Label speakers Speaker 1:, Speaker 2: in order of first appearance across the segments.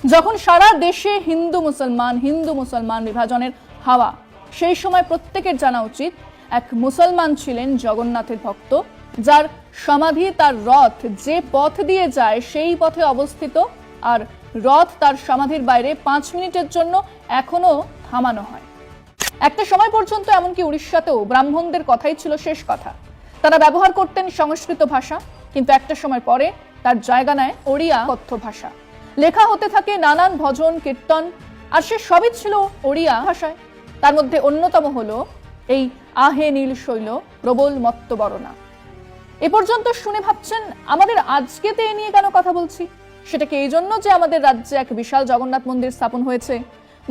Speaker 1: যখন সারা দেশে হিন্দু মুসলমান বিভাজনের হাওয়া, সেই সময় প্রত্যেকের জানা উচিত এক মুসলমান ছিলেন জগন্নাথের ভক্ত, যার সমাধি, তার রথ যে পথ দিয়ে যায় সেই পথে অবস্থিত, আর রথ তার সমাধির বাইরে 5 মিনিটের জন্য এখনো থামানো হয়। একটা সময় পর্যন্ত এমনকি উড়িষ্যাতেও ব্রাহ্মণদের কথাই ছিল শেষ কথা। তারা ব্যবহার করতেন সংস্কৃত ভাষা, কিন্তু একটা সময় পরে তার জায়গা নেয় ওড়িয়া কথ্য ভাষা। লেখা হতে থাকে নানান ভজন কীর্তন, আর সে সবই ছিল ওড়িয়া ভাষায়। তার মধ্যে অন্যতম হলো এই আহে নীল শৈল প্রবল মত্ত বরণা। এ পর্যন্ত শুনে ভাবছেন আমাদের আজকেতে এ নিয়ে কেন কথা বলছি? সেটা কি এই জন্য যে আমাদের রাজ্যে এক বিশাল জগন্নাথ মন্দির স্থাপন হয়েছে?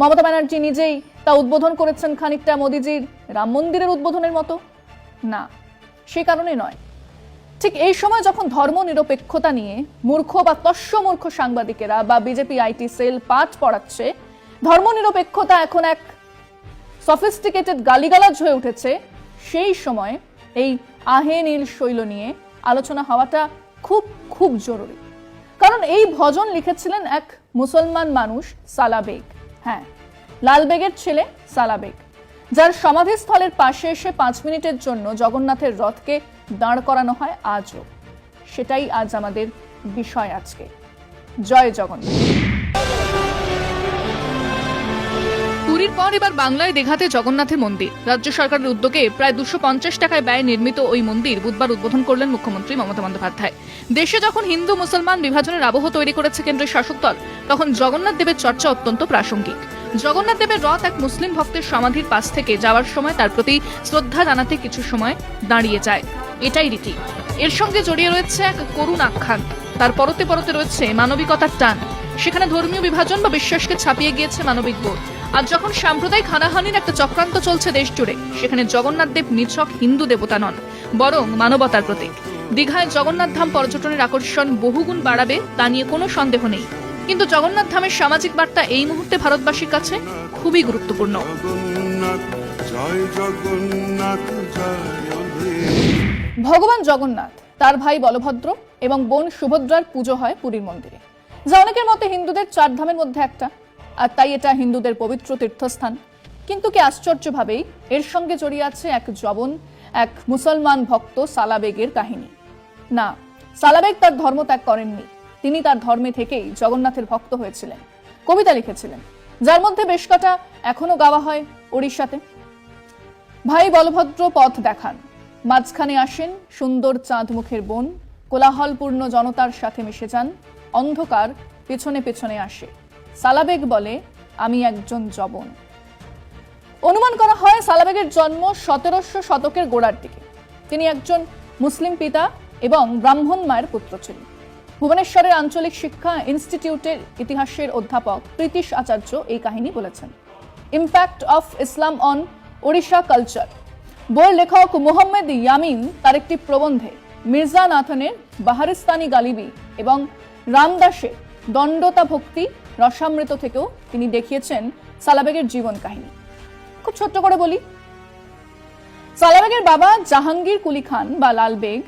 Speaker 1: মমতা ব্যানার্জি নিজেই তা উদ্বোধন করেছেন খানিকটা মোদিজির রাম মন্দিরের উদ্বোধনের মতো? না, সে কারণে নয়। ঠিক এই সময় যখন ধর্ম নিরপেক্ষতা নিয়ে মূর্খ বা তস্য মূর্খ সাংবাদিকেরা বা বিজেপি আইটি সেল পাঠ পড়াচ্ছে, ধর্ম নিরপেক্ষতা এখন এক সফিস্টিকেটেড গালিগালাজ হয়ে উঠেছে, সেই সময় এই আহে নীল শৈল নিয়ে আলোচনা হওয়াটা খুব খুব জরুরি। কারণ এই ভজন লিখেছিলেন এক মুসলমান মানুষ, সালা বেগ। হ্যাঁ, লালবেগের ছেলে সালা বেগ, যার সমাধিস্থলের পাশে এসে 5 মিনিটের জন্য জগন্নাথের রথকে দাঁড় করানো হয় আজও। সেটাই আজ আমাদের বিষয় আজকে। জয় জগন্নাথ।
Speaker 2: পুরীর পর এবার বাংলায় দীঘাতে জগন্নাথের মন্দির। রাজ্য সরকারের উদ্যোগে প্রায় 250 টাকায় ব্যয়ে নির্মিত ওই মন্দির বুধবার উদ্বোধন করলেন মুখ্যমন্ত্রী মমতা বন্দ্যোপাধ্যায়। দেশে যখন হিন্দু মুসলমান বিভাজনের আবহ তৈরি করেছে কেন্দ্রের শাসক দল, তখন জগন্নাথ দেবের চর্চা অত্যন্ত প্রাসঙ্গিক। জগন্নাথ দেবের রথ এক মুসলিম ভক্তের সমাধির পাশ থেকে যাওয়ার সময় তার প্রতি শ্রদ্ধা জানাতে কিছু সময় দাঁড়িয়ে যায়, এটাই রীতি। এর সঙ্গে জড়িয়ে রয়েছে এক করুণ আখ্যান, তার পরতে পরতে রয়েছে মানবিকতার টান। সেখানে ধর্মীয় বিভাজন বা বিশ্বাসকে ছাপিয়ে গিয়েছে মানবিক বোধ। আর যখন সাম্প্রদায়িক হানাহানির একটা চক্রান্ত চলছে দেশ জুড়ে, সেখানে জগন্নাথ দেব নিছক হিন্দু দেবতা নন, বরং মানবতার প্রতীক। দীঘায় জগন্নাথ ধাম পর্যটনের আকর্ষণ বহুগুণ বাড়াবে, তা নিয়ে কোনো সন্দেহ নেই। কিন্তু জগন্নাথ ধামের সামাজিক বার্তা এই মুহূর্তে ভারতবাসীর কাছে খুবই গুরুত্বপূর্ণ।
Speaker 1: ভগবান জগন্নাথ, তার ভাই বলভদ্র এবং বোন সুভদ্রার পুজো হয় পুরীর মন্দিরে, যা অনেকের মতে হিন্দুদের 4 ধামের মধ্যে একটা, আর তাই এটা হিন্দুদের পবিত্র তীর্থস্থান। কিন্তু কি আশ্চর্যভাবেই এর সঙ্গে জড়িয়ে আছে এক মুসলমান ভক্ত সালা বেগের কাহিনী। না, সালা বেগ তার ধর্ম ত্যাগ করেননি। তিনি তার ধর্মে থেকেই জগন্নাথের ভক্ত হয়েছিলেন, কবিতা লিখেছিলেন, যার মধ্যে বেশ কটা এখনো গাওয়া হয় ওড়িশাতে। ভাই বলভদ্র পথ দেখান, মাঝখানে আসেন সুন্দর চাঁদ মুখের বোন, কোলাহলপূর্ণ জনতার সাথে মিশে যান, অন্ধকার পেছনে পেছনে আসে, সালা বেগ বলে আমি একজন যবন। অনুমান করা হয় সালা বেগের জন্ম 1700 শতকের গোড়ার দিকে। তিনি একজন মুসলিম পিতা এবং ব্রাহ্মণ মায়ের পুত্র ছিলেন। ভুবনেশ্বরের আঞ্চলিক শিক্ষা ইনস্টিটিউটের ইতিহাসের অধ্যাপক প্রীতিশ আচার্য এই কাহিনী বলেছেন। Impact of Islam on Odisha culture বইয়ের লেখক মোহাম্মদ ইয়ামিন তার একটি প্রবন্ধে মির্জা নাথনের বাহারিস্তানি গালিবি এবং রামদাসের দণ্ডতা ভক্তি রসামৃত থেকেও তিনি দেখিয়েছেন সালা বেগের জীবন কাহিনী। খুব ছোট্ট করে বলি, সালা বেগের বাবা জাহাঙ্গীর কুলি খান বা লাল বেগ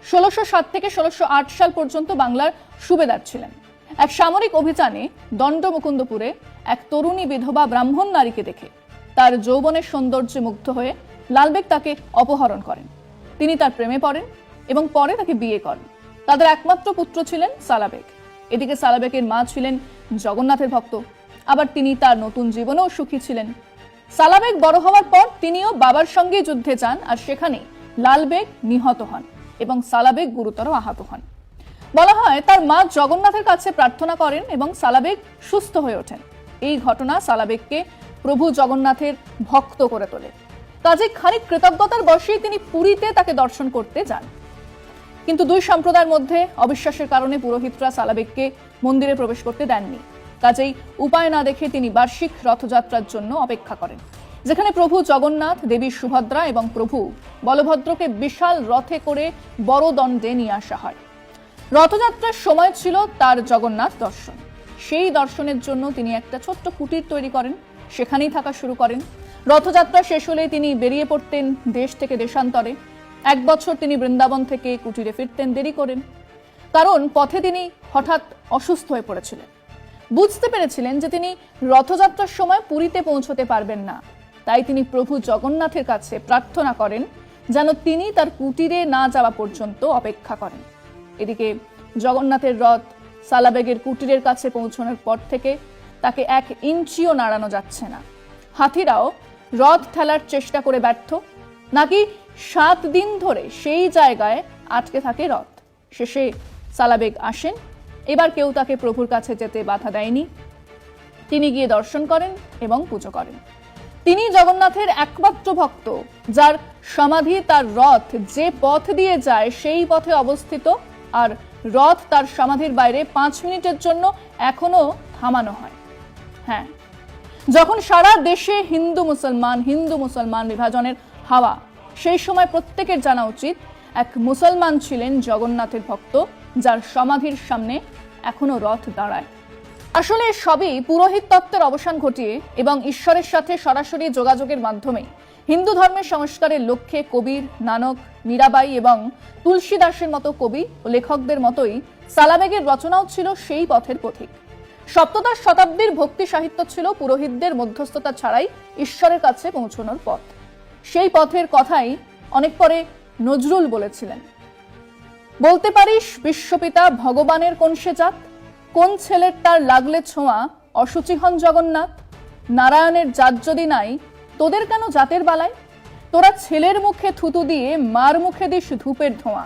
Speaker 1: 1607 থেকে 1608 সাল পর্যন্ত বাংলার সুবেদার ছিলেন। এক সামরিক অভিযানে দণ্ডমুকুন্দপুরে এক তরুণী বিধবা ব্রাহ্মণ নারীকে দেখে তার যৌবনের সৌন্দর্যে মুগ্ধ হয়ে লালবেগ তাকে অপহরণ করেন। তিনি তার প্রেমে পড়েন এবং পরে তাকে বিয়ে করেন। তাদের একমাত্র পুত্র ছিলেন সালা বেগ। এদিকে সালা বেগের মা ছিলেন জগন্নাথের ভক্ত, আবার তিনি তার নতুন জীবনেও সুখী ছিলেন। সালা বেগ বড় হওয়ার পর তিনিও বাবার সঙ্গে যুদ্ধে যান, আর সেখানে লালবেগ নিহত হন এবং সালা বেগ গুরুতর আহত হন। বলা হয় তার মা জগন্নাথের কাছে প্রার্থনা করেন এবং সালা বেগ সুস্থ হয়ে ওঠেন। এই ঘটনা সালা বেগকে প্রভু জগন্নাথের ভক্ত করে তোলে। কাজে খানিক কৃতজ্ঞতার বশেই তিনি পুরীতে তাকে দর্শন করতে যান। কিন্তু দুই সম্প্রদায়ের মধ্যে অবিশ্বাসের কারণে পুরোহিতরা সালা বেগকে মন্দিরে প্রবেশ করতে দেননি। কাজেই উপায় না দেখে তিনি বার্ষিক রথযাত্রার জন্য অপেক্ষা করেন, যেখানে প্রভু জগন্নাথ, দেবী সুভদ্রা এবং প্রভু বলভদ্রকে বিশাল রথে করে বড় দণ্ডে নিয়ে আসা হয়। রথযাত্রার সময় ছিল তার জগন্নাথ দর্শন। সেই দর্শনের জন্য তিনি একটা ছোট্ট কুটির তৈরি করেন, সেখানেই থাকা শুরু করেন। রথযাত্রা শেষ হলে তিনি বেরিয়ে পড়তেন দেশ থেকে দেশান্তরে। 1 বছর তিনি বৃন্দাবন থেকে কুটিরে ফিরতেন দেরি করেন, কারণ পথে তিনি হঠাৎ অসুস্থ হয়ে পড়েছিলেন। বুঝতে পেরেছিলেন যে তিনি রথযাত্রার সময় পুরীতে পৌঁছতে পারবেন না। তাই তিনি প্রভু জগন্নাথের কাছে প্রার্থনা করেন যেন তিনি তার কুটিরে না যাওয়া পর্যন্ত অপেক্ষা করেন। এদিকে জগন্নাথের রথ সালাবেগের কুটিরের কাছে পৌঁছানোর পর থেকে তাকে 1 ইঞ্চিও নাড়ানো যাচ্ছে না। হাতিরাও রথ ঠেলার চেষ্টা করে ব্যর্থ, নাকি 7 দিন ধরে সেই জায়গায় আটকে থাকে রথ। শেষে সালাবেগ আসেন। এবার কেউ তাকে প্রভুর কাছে যেতে বাধা দেয়নি। তিনি গিয়ে দর্শন করেন এবং পুজো করেন। তিনি জগন্নাথের একমাত্র ভক্ত যার সমাধি, তার রথ যে পথ দিয়ে যায় সেই পথে অবস্থিত, আর রথ তার সমাধির বাইরে 5 মিনিটের জন্য এখনো থামানো হয়। হ্যাঁ, যখন সারা দেশে হিন্দু মুসলমান বিভাজনের হাওয়া, সেই সময় প্রত্যেকের জানা উচিত এক মুসলমান ছিলেন জগন্নাথের ভক্ত যার সমাধির সামনে এখনো রথ দাঁড়ায়। আসলে সবই পুরোহিত তত্ত্বের অবসান ঘটিয়ে এবং ঈশ্বরের সাথে সরাসরি যোগাযোগের মাধ্যমে হিন্দু ধর্মের সংস্কারের লক্ষ্যে কবির, নানক, মীরাবাই এবং তুলসীদাসের মতো কবি ও লেখকদের মতোই সালাবেগের রচনাও ছিল সেই পথের পথিক। সপ্তদশ শতাব্দীর ভক্তি সাহিত্য ছিল পুরোহিতদের মধ্যস্থতা ছাড়াই ঈশ্বরের কাছে পৌঁছানোর পথ। সেই পথের কথাই অনেক পরে নজরুল বলেছিলেন, বলতে পারিস বিশ্বপিতা ভগবানের কোন সে জাত, কোন ছেলের তার লাগলে ছোঁয়া অসুচি হন জগন্নাথ, নারায়ণের জাত যদি নাই তোদের কেন জাতের বালাই, তোরা ছেলের মুখে থুতু দিয়ে মার মুখে দিস ধূপের ধোঁয়া,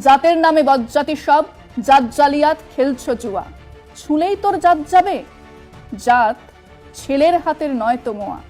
Speaker 1: জাতের নামে বজ্জাতি সব জাত জালিয়াত খেলছ জুয়া, ছুলেই তোর জাত যাবে, জাত ছেলের হাতের নয় তো মোয়া।